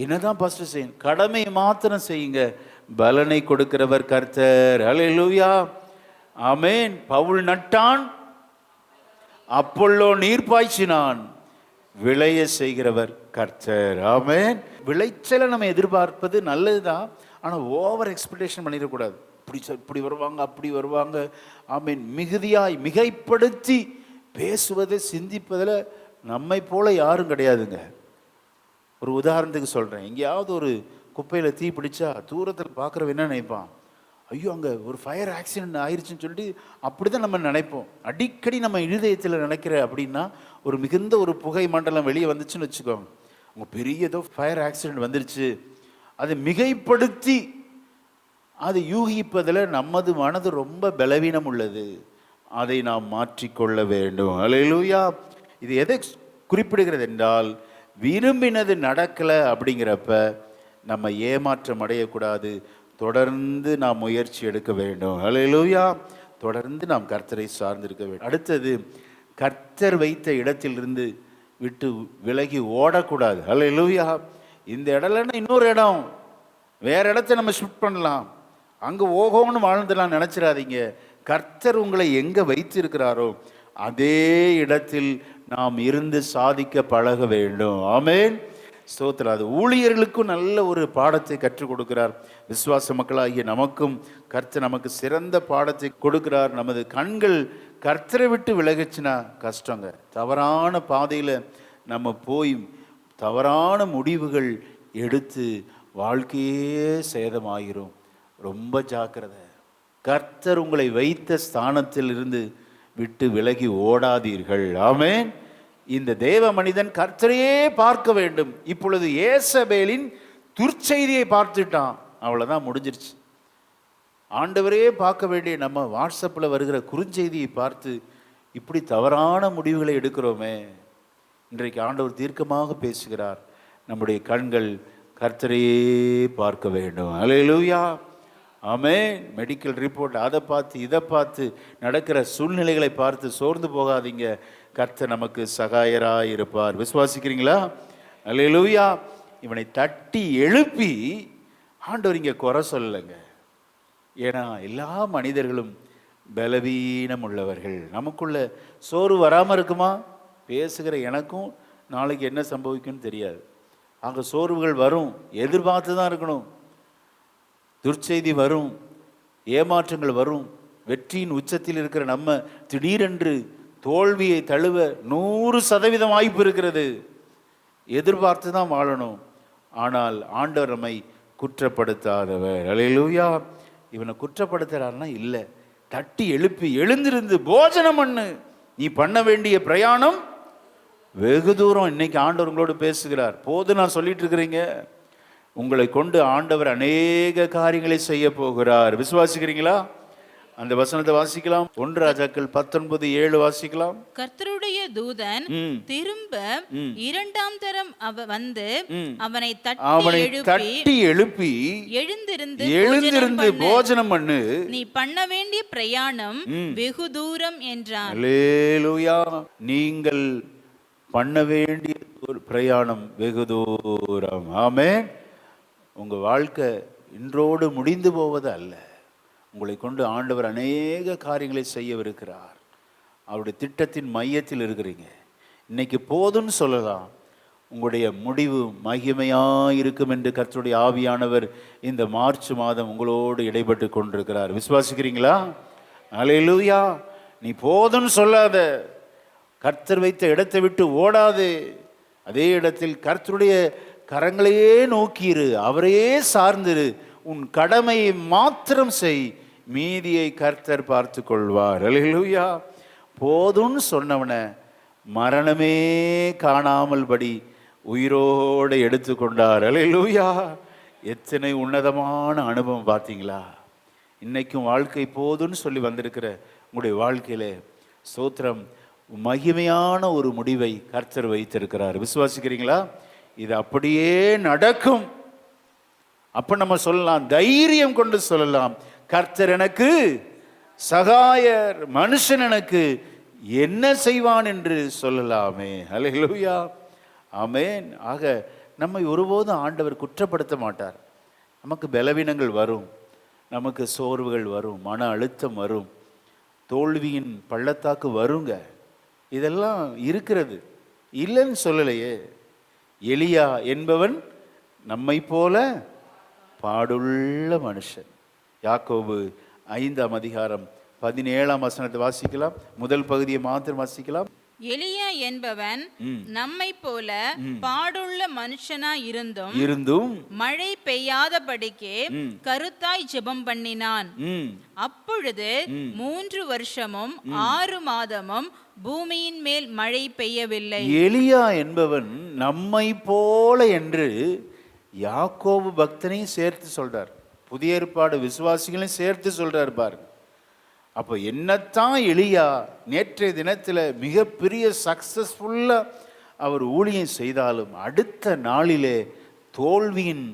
என்னதான் பாஸ்டர் செய்யணும்? கடமை மாத்திரம் செய்யுங்க, பலனை கொடுக்கிறவர் கர்த்தர். அல்லேலூயா. ஆமென். பவுல் நட்டான், அப்பொல்லோ நீர் பாய்ச்சினான், விளைய செய்கிறவர் கர்த்தர். ஆமென். விளைச்சலை நம்ம எதிர்பார்ப்பது நல்லது தான், ஆனால் ஓவர் எக்ஸ்பெக்டேஷன் பண்ணிடக்கூடாது. இப்படி வருவாங்க, அப்படி வருவாங்க. ஆமென். மிகுதியாய் மிகைப்படுத்தி பேசுவதை, சிந்திப்பதில் நம்மை போல யாரும் கிடையாதுங்க. ஒரு உதாரணத்துக்கு சொல்கிறேன். எங்கேயாவது ஒரு குப்பையில் தீ பிடிச்சா தூரத்தில் பார்க்குறவ என்ன நினைப்பான்? ஐயோ, அங்கே ஒரு ஃபயர் ஆக்சிடென்ட் ஆயிடுச்சுன்னு சொல்லிட்டு அப்படி தான் நம்ம நினைப்போம். அடிக்கடி நம்ம இருதயத்தில் நினைக்கிற அப்படின்னா, ஒரு மிகுந்த ஒரு புகை மண்டலம் வெளியே வந்துச்சுன்னு வச்சுக்கோங்க, உங்கள் பெரிய ஏதோ ஃபயர் ஆக்சிடென்ட் வந்துருச்சு. அதை மிகைப்படுத்தி அதை யூகிப்பதில் நமது மனது ரொம்ப பலவீனம் உள்ளது. அதை நாம் மாற்றிக்கொள்ள வேண்டும். அல்லேலூயா. இது எதை குறிப்பிடுகிறது என்றால், விரும்பினது நடக்கலை அப்படிங்கிறப்ப நம்ம ஏமாற்றம் அடையக்கூடாது. தொடர்ந்து நாம் முயற்சி எடுக்க வேண்டும். அல்லேலூயா. தொடர்ந்து நாம் கர்த்தரை சார்ந்திருக்க வேண்டும். அடுத்தது, கர்த்தர் வைத்த இடத்திலிருந்து விட்டு விலகி ஓடக்கூடாது. அல்லேலூயா. இந்த இடம்னா இன்னொரு இடம், வேற இடத்த நம்ம ஷிஃப்ட் பண்ணலாம், அங்கே ஓகோன்னு வாழ்ந்துடலாம் நினச்சிடாதீங்க. கர்த்தர் உங்களை எங்க வைத்திருக்கிறாரோ அதே இடத்தில் நாம் இருந்து சாதிக்க பழக வேண்டும். ஆமென், ஸ்தோத்திரம். அது ஊழியர்களுக்கும் நல்ல ஒரு பாடத்தை கற்றுக் கொடுக்கிறார். விசுவாச மக்களாகிய நமக்கும் கர்த்தர் நமக்கு சிறந்த பாடத்தை கொடுக்கிறார். நமது கண்கள் கர்த்தரை விட்டு விலகுச்சுன்னா கஷ்டங்க. தவறான பாதையில் நம்ம போய் தவறான முடிவுகள் எடுத்து வாழ்க்கையே சேதமாகிரும். ரொம்ப ஜாக்கிரதை. கர்த்தர் உங்களை வைத்த ஸ்தானத்தில் இருந்து விட்டு விலகி ஓடாதீர்கள். ஆமென். இந்த தேவ மனிதன் கர்த்தரையே பார்க்க வேண்டும். இப்பொழுது ஏசபேலின் துர்ச்செய்தியை பார்த்துட்டான், அவ்வளோதான், முடிஞ்சிருச்சு. ஆண்டவரே பார்க்க வேண்டிய நம்ம வாட்ஸ்அப்பில் வருகிற குறுஞ்செய்தியை பார்த்து இப்படி தவறான முடிவுகளை எடுக்கிறோமே. இன்றைக்கு ஆண்டவர் தீர்க்கமாக பேசுகிறார். நம்முடைய கண்கள் கர்த்தரையே பார்க்க வேண்டும். அல்லேலூயா, ஆமென். மெடிக்கல் ரிப்போர்ட் அதை பார்த்து இதை பார்த்து நடக்கிற சூழ்நிலைகளை பார்த்து சோர்ந்து போகாதீங்க. கர்த்தர் நமக்கு சகாயராய் இருப்பார். விசுவாசிக்கிறீங்களா? அல்லேலூயா. இவனை தட்டி எழுப்பி ஆண்டவர் இங்கே குறை சொல்லலைங்க. ஏன்னா எல்லா மனிதர்களும் பலவீனம் உள்ளவர்கள். நமக்குள்ள சோறு வராமல் இருக்குமா? பேசுகிற எனக்கும் நாளைக்கு என்ன சம்பவிக்கும்னு தெரியாது. அங்கே சோர்வுகள் வரும், எதிர்பார்த்து தான் இருக்கணும். துர்ச்செய்தி வரும், ஏமாற்றங்கள் வரும். வெற்றியின் உச்சத்தில் இருக்கிற நம்ம திடீரென்று தோல்வியை தழுவ 100% வாய்ப்பு இருக்கிறது. எதிர்பார்த்து தான் வாழணும். ஆனால் ஆண்டவர் நம்மை குற்றப்படுத்தாதவர். அல்லேலூயா. இவனை குற்றப்படுத்துறாருன்னா இல்லை, தட்டி எழுப்பி எழுந்திருந்து போஜனம் பண்ணு. நீ பண்ண வேண்டிய பிரயாணம் வெகு தூரம். இன்னைக்கு ஆண்டவர் உங்களோடு பேசுகிறார். போது நான் சொல்லிட்டு இருக்கிறீங்க, உங்களை கொண்டு ஆண்டவர் அநேக காரியங்களை செய்ய போகிறார். விசுவாசிக்கிறீங்களா? அந்த வசனத்தை வாசிக்கலாம். 1 ராஜாக்கள் 19:7 வாசிக்கலாம். கர்த்தருடைய தூதன் திரும்ப 2ஆம் தரம் வந்து அவனை தட்டி எழுப்பி எழுந்திருந்து போஜனம் பண்ணு, நீ பண்ண வேண்டிய பிரயாணம் வெகு தூரம் என்றான். அல்லேலூயா. நீங்கள் பண்ண வேண்டிய பிரயாணம் வெகு தூரம். ஆமென். உங்கள் வாழ்க்கை இன்றோடு முடிந்து போவது அல்ல. உங்களை கொண்டு ஆண்டவர் அநேக காரியங்களை செய்யவிருக்கிறார். அவருடைய திட்டத்தின் மையத்தில் இருக்கிறீங்க. இன்னைக்கு போதும்னு சொல்லலாம். உங்களுடைய முடிவு மகிமையாக இருக்கும் என்று கர்த்தருடைய ஆவியானவர் இந்த மார்ச் மாதம் உங்களோடு இடைப்பட்டு கொண்டிருக்கிறார். விசுவாசிக்கிறீங்களா? அல்லேலூயா. நீ போதும்னு சொல்லாத. கர்த்தர் வைத்த இடத்தை விட்டு ஓடாது. அதே இடத்தில் கர்த்தருடைய கரங்களையே நோக்கிரு, அவரையே சார்ந்திரு. உன் கடமையை மாத்திரம் செய், மீதியை கர்த்தர் பார்த்து கொள்வார். அல்லேலூயா. போதும்னு சொன்னவனை மரணமே காணாமல் படி உயிரோடு எடுத்துக்கொண்டார். அல்லேலூயா. எத்தனை உன்னதமான அனுபவம் பார்த்தீங்களா? இன்னைக்கும் வாழ்க்கை போதும்னு சொல்லி வந்திருக்கிற உங்களுடைய வாழ்க்கையில ஸ்தோத்திரம், மகிமையான ஒரு முடிவை கர்த்தர் வைத்திருக்கிறார். விசுவாசிக்கிறீங்களா? இது அப்படியே நடக்கும். அப்ப நம்ம சொல்லலாம், தைரியம் கொண்டு சொல்லலாம், கர்த்தர் எனக்கு சகாயர், மனுஷன் எனக்கு என்ன செய்வான் என்று சொல்லலாமே. அல்லேலூயா, ஆமென். ஆக நம்மை ஒருபோதும் ஆண்டவர் குற்றப்படுத்த மாட்டார். நமக்கு பலவீனங்கள் வரும், நமக்கு சோர்வுகள் வரும், மன அழுத்தம் வரும், தோல்வியின் பள்ளத்தாக்கு வருங்க. இதெல்லாம் இருக்கிறது, இல்லைன்னு சொல்லலையே. எலியா என்பவன் நம்மை போல பாடுள்ள மனுஷன். யாக்கோபு 5ஆம் அதிகாரம் 17ஆம் வசனத்தை வாசிக்கலாம். முதல் பகுதியை மாத்திரம் வாசிக்கலாம். எலியா என்பவன் நம்மை போல பாடுள்ள மனுஷனா இருந்தும் மழை பெய்யாதபடிக்கு கருத்தாய் ஜெபம் பண்ணினான். அப்பொழுது 3 வருஷமும் 6 மாதமும் பூமியின் மேல் மழை பெய்யவில்லை. எலியா என்பவன் நம்மை போல என்று யாக்கோபு பக்தனையும் சேர்த்து சொல்றார், புதிய ஏற்பாடு விசுவாசிகளையும் சேர்த்து சொல்றார் பாருங்க. அப்போ என்னத்தான் எலியா நேற்றைய தினத்தில் மிகப்பெரிய சக்சஸ்ஃபுல்லாக அவர் ஊழியம் செய்தாலும் அடுத்த நாளிலே தோல்வியின்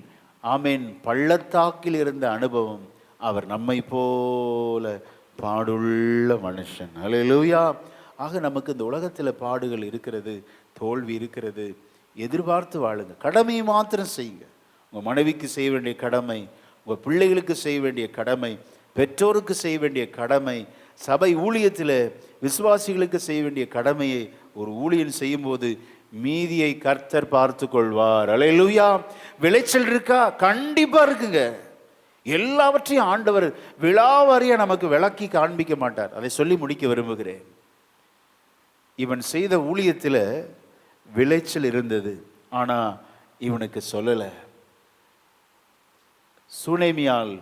ஆமேன் பள்ளத்தாக்கில் இருந்த அனுபவம். அவர் நம்மை போல பாடுள்ள மனுஷன். அல்லேலூயா. ஆக நமக்கு இந்த உலகத்தில் பாடுகள் இருக்கிறது, தோல்வி இருக்கிறது. எதிர்பார்த்து வாழுங்க, கடமையை மாத்திரம் செய்யுங்க. உங்கள் மனைவிக்கு செய்ய வேண்டிய கடமை, உங்கள் பிள்ளைகளுக்கு செய்ய வேண்டிய கடமை, பெற்றோருக்கு செய்ய வேண்டிய கடமை, சபை ஊழியத்தில் விசுவாசிகளுக்கு செய்ய வேண்டிய கடமையை ஒரு ஊழியன் செய்யும்போது மீதியை கர்த்தர் பார்த்து கொள்வார். அல்லேலூயா. விளைச்சல் இருக்கா? கண்டிப்பா இருக்குங்க. எல்லாவற்றையும் ஆண்டவர் விலாவாரியா நமக்கு விளக்கி காண்பிக்க மாட்டார். அதை சொல்லி முடிக்க விரும்புகிறேன். இவன் செய்த ஊழியத்தில் விளைச்சல் இருந்தது, ஆனா இவனுக்கு சொல்லலை. சுனேமியால்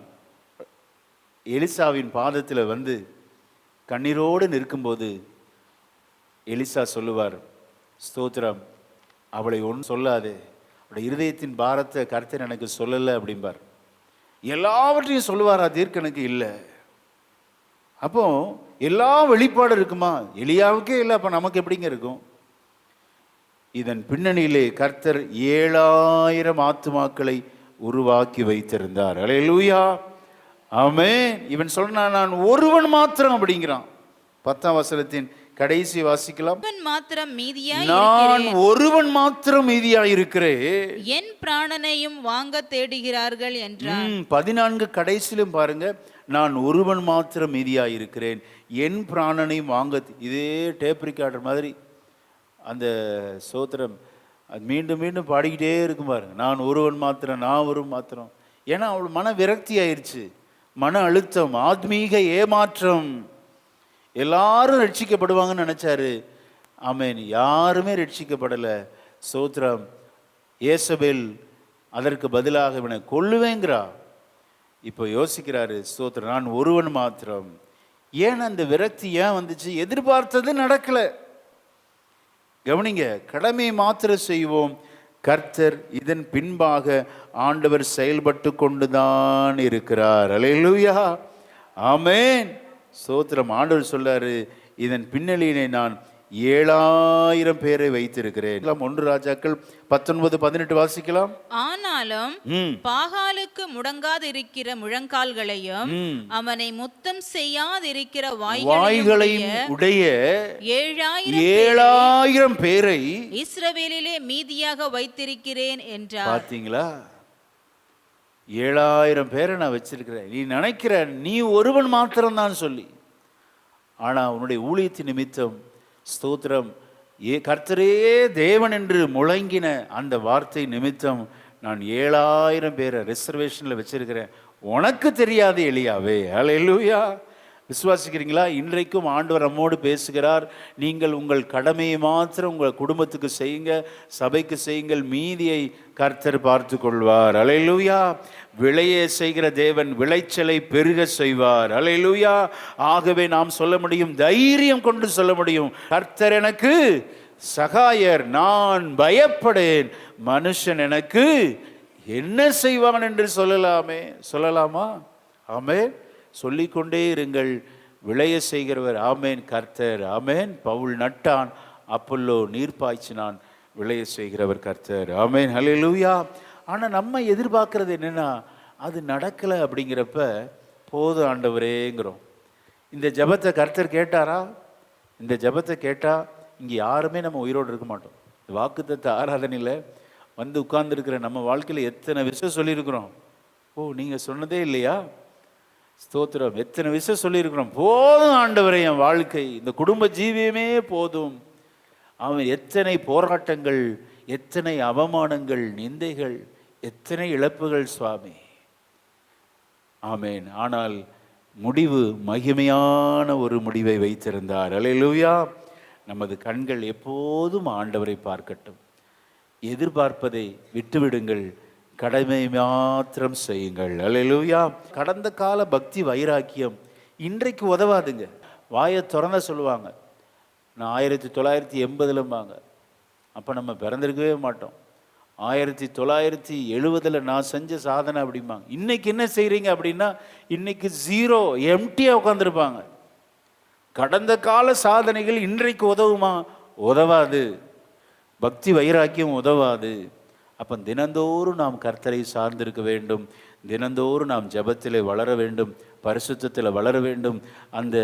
எலிசாவின் பாதத்தில் வந்து கண்ணீரோடு நிற்கும்போது எலிசா சொல்லுவார், ஸ்தோத்திரம், அவளை ஒன்றும் சொல்லாதே, அவளுடைய இருதயத்தின் பாரத்தை கர்த்தர் எனக்கு சொல்லலை அப்படிம்பார். எல்லாவற்றையும் சொல்லுவாரா தீர்க்கனுக்கு? இல்லை. அப்போ எல்லா வெளிப்பாடு இருக்குமா? எலியாவுக்கே இல்லை, அப்போ நமக்கு எப்படிங்க இருக்கும்? இதன் பின்னணியிலே கர்த்தர் 7000 ஆத்துமாக்களை உருவாக்கி வைத்திருந்தார். அல்லேலூயா, ஆமென். இவன் சொன்னான், நான் ஒருவன் மாத்திரம் அப்படிங்கிறான். 10ஆம் வசனத்தின் கடைசி வாசிக்கலாம். நான் ஒருவன் மாத்திரம் மீதியாய் இருக்கிறேன், என் பிராணனையும் வாங்க தேடுகிறார்கள் என்றார். 14 கடைசியிலும் பாருங்க, நான் ஒருவன் மாத்திரம் மீதியாய் இருக்கிறேன், என் பிராணனையும் வாங்க. இதே டேப் ரெக்கார்டர் மாதிரி அந்த சோத்திரம் அது மீண்டும் மீண்டும் பாடிக்கிட்டே இருக்கும் பாருங்க. நான் ஒருவன் மாத்திரம், நான் ஒருவன் மாத்திரம். ஏன்னா அவள் மன விரக்தி ஆயிடுச்சு, மன அழுத்தம், ஆத்மீக ஏமாற்றம். எல்லாரும் ரட்சிக்கப்படுவாங்கன்னு நினைச்சாரு. ஆமென். யாருமே ரட்சிக்கப்படலை. சோத்திரம். ஏசபேல் அதற்கு பதிலாக இவனை கொல்லுவேங்கிறா. இப்போ யோசிக்கிறாரு, ஸ்தோத்திரம், நான் ஒருவன் மாத்திரம். ஏன் அந்த விரக்தி ஏன் வந்துச்சு? எதிர்பார்த்தது நடக்கலை. கவனிங்க, கடமையை மாத்திரம் செய்வோம். கர்த்தர் இதன் பின்பாக ஆண்டவர் செயல்பட்டு கொண்டுதான் இருக்கிறார். அல்லேலூயா, ஆமென், ஸ்தோத்திரம். ஆண்டவர் சொல்றாரு, இதன் பின்னணியினை நான் 7000 பேரை வைத்திருக்கிறேன். 1 ராஜாக்கள் 19-18 வாசிக்கலாம். ஆனாலும் பாகாலுக்கு முடங்காதிருக்கிற முழங்கால்களையும் அவனை முத்தம் செய்யாதிருக்கிற வாய்களையும் உடைய 7000 பேரை இஸ்ரவேலிலே மீதியாக வைத்திருக்கிறேன் என்றார். பாத்தீங்களா? 7000 பேரை நான் வச்சிருக்கிறேன். நீ நினைக்கிற நீ ஒருவன் மாத்திரம் தான் சொல்லி, ஆனா உன்னுடைய ஊழியத்தின் நிமித்தம், ஸ்தோத்திரம், கர்த்தரே தேவன் என்று முழங்கின அந்த வார்த்தை நிமித்தம் நான் 7000 பேரை ரிசர்வேஷன்ல வச்சிருக்கிறேன். உனக்கு தெரியாது எலியாவே. அல்லேலூயா. விசுவாசிக்கிறீங்களா? இன்றைக்கும் ஆண்டவர் நம்மோடு பேசுகிறார். நீங்கள் உங்கள் கடமையை மாத்திரம் உங்கள் குடும்பத்துக்கு செய்யுங்க, சபைக்கு செய்யுங்கள், மீதியை கர்த்தர் பார்த்து கொள்வார். அல்லேலூயா. விளைய செய்கிற தேவன் விளைச்சலை பெருக செய்வார். அல்லேலூயா. ஆகவே நாம் சொல்ல முடியும், தைரியம் கொண்டு சொல்ல முடியும், கர்த்தர் எனக்கு சகாயர், நான் பயப்படேன், மனுஷன் எனக்கு என்ன செய்வான் என்று சொல்லலாமா? ஆமென். சொல்லிக்கொண்டே இருங்கள், விளைய செய்கிறவர். ஆமேன், கர்த்தர். ஆமேன். பவுல் நட்டான், அப்பல்லோ நீர் பாய்ச்சினான், விளைய செய்கிறவர் கர்த்தர். ஆமேன், ஹல்லேலூயா. ஆனால் நம்ம எதிர்பார்க்கறது என்னென்னா, அது நடக்கலை. அப்படிங்கிறப்ப போதும் ஆண்டவரேங்கிறோம். இந்த ஜபத்தை கர்த்தர் கேட்டாரா? இந்த ஜபத்தை கேட்டால் இங்கே யாருமே நம்ம உயிரோடு இருக்க மாட்டோம். வாக்குத்தத்த ஆராதனையில் வந்து உட்கார்ந்துருக்கிற நம்ம வாழ்க்கையில் எத்தனை விஷயம் சொல்லியிருக்கிறோம். ஓ, நீங்கள் சொன்னதே இல்லையா? ஸ்தோத்திரம். எத்தனை விஷயம் சொல்லியிருக்கிறோம். போதும் ஆண்டவரே, என் வாழ்க்கை, இந்த குடும்ப ஜீவியமே போதும். அவன் எத்தனை போராட்டங்கள், எத்தனை அவமானங்கள், நிந்தைகள், எத்தனை இழப்புகள் சுவாமி. ஆமேன். ஆனால் முடிவு மகிமையான ஒரு முடிவை வைத்திருந்தார். அல்லேலூயா. நமது கண்கள் எப்போதும் ஆண்டவரை பார்க்கட்டும். எதிர்பார்ப்பதை விட்டுவிடுங்கள், கடமை மாத்திரம் செய்யுங்கள். அல்லேலூயா. கடந்த கால பக்தி வைராக்கியம் இன்றைக்கு உதவாதுங்க. வாயை திறந்த சொல்லுவாங்க, நான் 1980 அப்போ நம்ம பிறந்திருக்கவே மாட்டோம். 1970 நான் செஞ்ச சாதனை அப்படிம்பாங்க. இன்னைக்கு என்ன செய்கிறீங்க அப்படின்னா, இன்னைக்கு 0 எம்டியாக உட்காந்துருப்பாங்க. கடந்த கால சாதனைகள் இன்றைக்கு உதவுமா? உதவாது. பக்தி வைராக்கியம் உதவாது. அப்போ தினந்தோறும் நாம் கர்த்தரை சார்ந்திருக்க வேண்டும். தினந்தோறும் நாம் ஜெபத்திலே வளர வேண்டும், பரிசுத்தத்தில் வளர வேண்டும். அந்த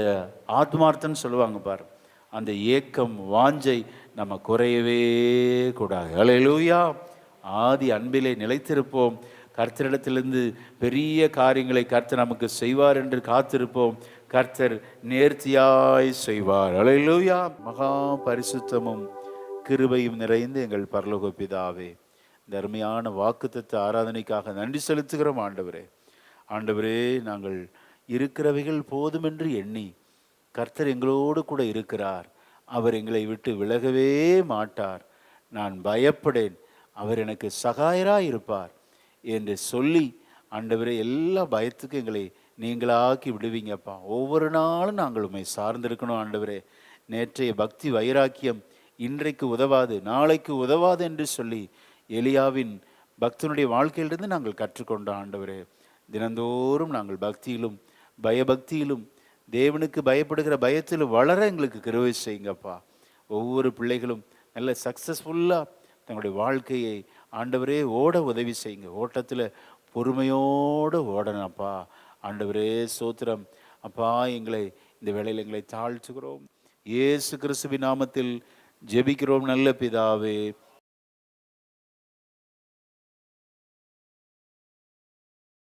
ஆத்மார்த்தம்னு சொல்லுவாங்க பாரு, அந்த ஏக்கம், வாஞ்சை நம்ம குறையவே கூடாது. அல்லேலூயா. ஆதி அன்பிலே நிலைத்திருப்போம். கர்த்தரிடத்திலிருந்து பெரிய காரியங்களை கர்த்தர் நமக்கு செய்வார் என்று காத்திருப்போம். கர்த்தர் நேர்த்தியாய் செய்வார். அல்லேலூயா. மகா பரிசுத்தமும் கிருபையும் நிறைந்த எங்கள் பரலோக பிதாவே, இந்த அருமையான வாக்குத்தத்த ஆராதனைக்காக நன்றி செலுத்துகிறோம் ஆண்டவரே. ஆண்டவரே, நாங்கள் இருக்கிறவைகள் போதுமென்று எண்ணி கர்த்தர் எங்களோடு கூட இருக்கிறார், அவர் எங்களை விட்டு விலகவே மாட்டார், நான் பயப்படேன், அவர் எனக்கு சகாயராய் இருப்பார் என்று சொல்லி ஆண்டவரே எல்லா பயத்துக்கும் எங்களை நீங்களாக்கி விடுவீங்கப்பா. ஒவ்வொரு நாளும் நாங்கள் உண்மை சார்ந்திருக்கணும் ஆண்டவரே. நேற்றைய பக்தி வைராக்கியம் இன்றைக்கு உதவாது, நாளைக்கு உதவாது என்று சொல்லி எலியாவின் பக்தனுடைய வாழ்க்கையிலிருந்து நாங்கள் கற்றுக்கொண்டோம் ஆண்டவரே. தினந்தோறும் நாங்கள் பக்தியிலும் பயபக்தியிலும் தேவனுக்கு பயப்படுகிற பயத்திலும் வளர எங்களுக்கு கிருபை செய்யுங்கப்பா. ஒவ்வொரு பிள்ளைகளும் நல்ல சக்ஸஸ்ஃபுல்லாக தங்களுடைய வாழ்க்கையை ஆண்டவரே ஓட உதவி செய்யுங்க. ஓட்டத்தில் பொறுமையோடு ஓடணும்ப்பா. ஆண்டவரே ஸ்தோத்திரம் அப்பா. எங்களை இந்த வேளையில் எங்களை தாழ்த்துகிறோம். இயேசு கிறிஸ்துவின் நாமத்தில் ஜெபிக்கிறோம் நல்ல பிதாவே.